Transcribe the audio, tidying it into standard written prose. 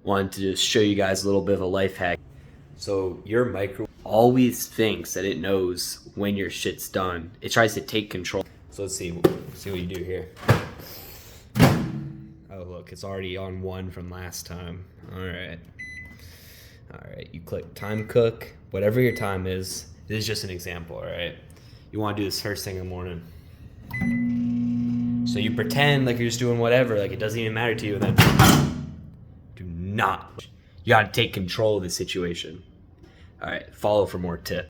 wanted to just show you guys a little bit of a life hack. So your microwave always thinks that it knows when your shit's done. It tries to take control. So let's see what you do here. Oh look, it's already on 1 from last time. All right, you click time cook, whatever your time is. This is just an example, all right? You wanna do this first thing in the morning. So you pretend like you're just doing whatever, like it doesn't even matter to you, and then do not. You gotta take control of the situation. All right, follow for more tips.